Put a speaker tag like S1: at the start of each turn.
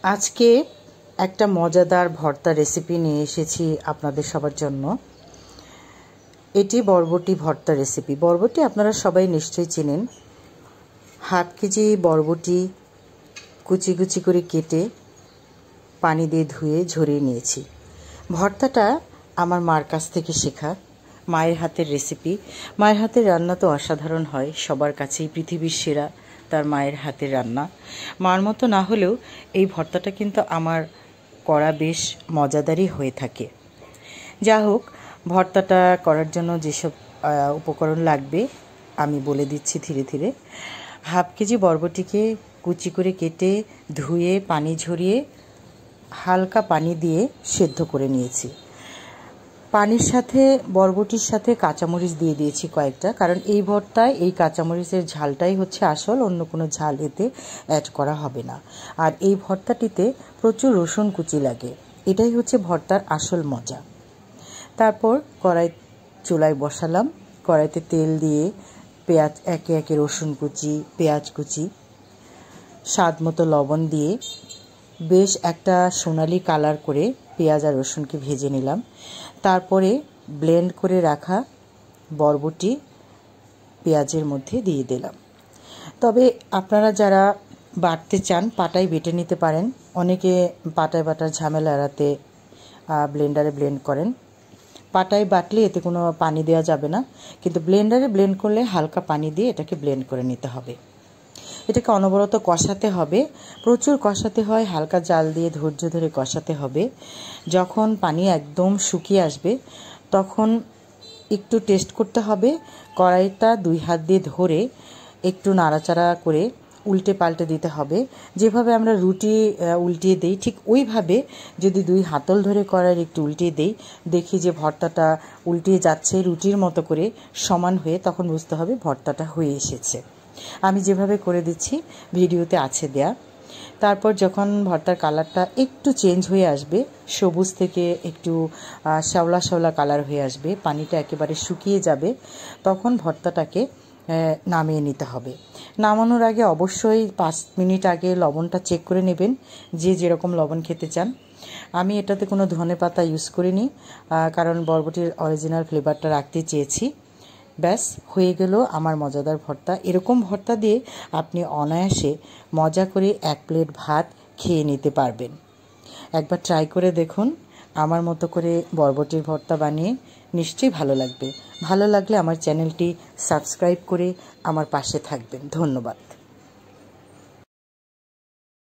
S1: আজকে একটা মজাদার ভর্তা রেসিপি নিয়ে এসেছি আপনাদের সবার জন্য। এটি বরবটি ভর্তা রেসিপি। বরবটি আপনারা সবাই নিশ্চয়ই চেনেন। হাফ কেজি বরবটি কুচি কুচি করে কেটে পানি দিয়ে ধুয়ে ঝরিয়ে নিয়েছি। ভর্তাটা আমার মার কাছ থেকে শেখা, মায়ের হাতের রেসিপি। মায়ের হাতের রান্না তো অসাধারণ হয়, সবার কাছেই পৃথিবীর সেরা তার মায়ের হাতের রান্না। মার মতো না হলেও এই ভর্তাটা কিন্তু আমার করা বেশ মজাদারই হয়ে থাকে। যা হোক, ভর্তাটা করার জন্য যেসব উপকরণ লাগবে আমি বলে দিচ্ছি ধীরে ধীরে। হাফ কেজি বরবটিকে কুচি করে কেটে ধুয়ে পানি ঝরিয়ে হালকা পানি দিয়ে সেদ্ধ করে নিয়েছি। পানির সাথে বরবটির সাথে কাঁচামরিচ দিয়ে দিয়েছি কয়েকটা, কারণ এই ভর্তায় এই কাঁচামরিচের ঝালটাই হচ্ছে আসল, অন্য কোনো ঝাল এতে অ্যাড করা হবে না। আর এই ভর্তাটিতে প্রচুর রসুন কুচি লাগে, এটাই হচ্ছে ভর্তার আসল মজা। তারপর কড়াই চুলায় বসালাম, কড়াইতে তেল দিয়ে পেঁয়াজ একে একে রসুন কুচি, পেঁয়াজ কুচি, স্বাদ মতো লবণ দিয়ে বেশ একটা সোনালি কালার করে পেঁয়াজ আর রসুনকে ভেজে নিলাম। তারপরে ব্লেন্ড করে রাখা বরবটি পেঁয়াজের মধ্যে দিয়ে দিলাম। তবে আপনারা যারা বাটতে চান পাটায় বেটে নিতে পারেন। অনেকে পাটায় বাটার ঝামেলা এড়াতে ব্লেন্ডারে ব্লেন্ড করেন। পাটায় বাটলে এতে কোনো পানি দেওয়া যাবে না, কিন্তু ব্লেন্ডারে ব্লেন্ড করলে হালকা পানি দিয়ে এটাকে ব্লেন্ড করে নিতে হবে। এটাকে অনবরত কষাতে হবে, প্রচুর কষাতে হয়, হালকা জাল দিয়ে ধৈর্য ধরে কষাতে হবে। যখন পানি একদম শুকিয়ে আসবে তখন একটু টেস্ট করতে হবে। কড়াইটা 2 হাত দিয়ে ধরে একটু নাড়াচাড়া করে উল্টে পাল্টে দিতে হবে। যেভাবে আমরা রুটি উল্টিয়ে দিই ঠিক ওইভাবে যদি 2 হাতল ধরে কড়াইয়ের একটু উল্টিয়ে দিই, দেখি যে ভর্তাটা উল্টিয়ে যাচ্ছে রুটির মতো করে সমান হয়ে, তখন বুঝতে হবে ভর্তাটা হয়ে এসেছে। আমি যেভাবে করে দিচ্ছি ভিডিওতে আছে দেয়া। তারপর যখন ভর্তার কালারটা একটু চেঞ্জ হয়ে আসবে, সবুজ থেকে একটু শ্যাওলা শ্যাওলা কালার হয়ে আসবে, পানিটা একেবারে শুকিয়ে যাবে, তখন ভর্তাটাকে নামিয়ে নিতে হবে। নামানোর আগে অবশ্যই 5 মিনিট আগে লবণটা চেক করে নেবেন, যে যেরকম লবণ খেতে চান। আমি এটাতে কোনো ধনেপাতা ইউজ করিনি, কারণ বরবটির অরিজিনাল ফ্লেভারটা রাখতে চেয়েছি। ব্যাস হয়ে গেল আমার মজাদার ভর্তা। এরকম ভর্তা দিয়ে আপনি অনায়াসে মজা করে 1 প্লেট ভাত খেয়ে নিতে পারবেন। একবার ট্রাই করে দেখুন, আমার মতো করে বরবটির ভর্তা বানিয়ে নিশ্চয়ই ভালো লাগবে। ভালো লাগলে আমার চ্যানেলটি সাবস্ক্রাইব করে আমার পাশে থাকবেন। ধন্যবাদ।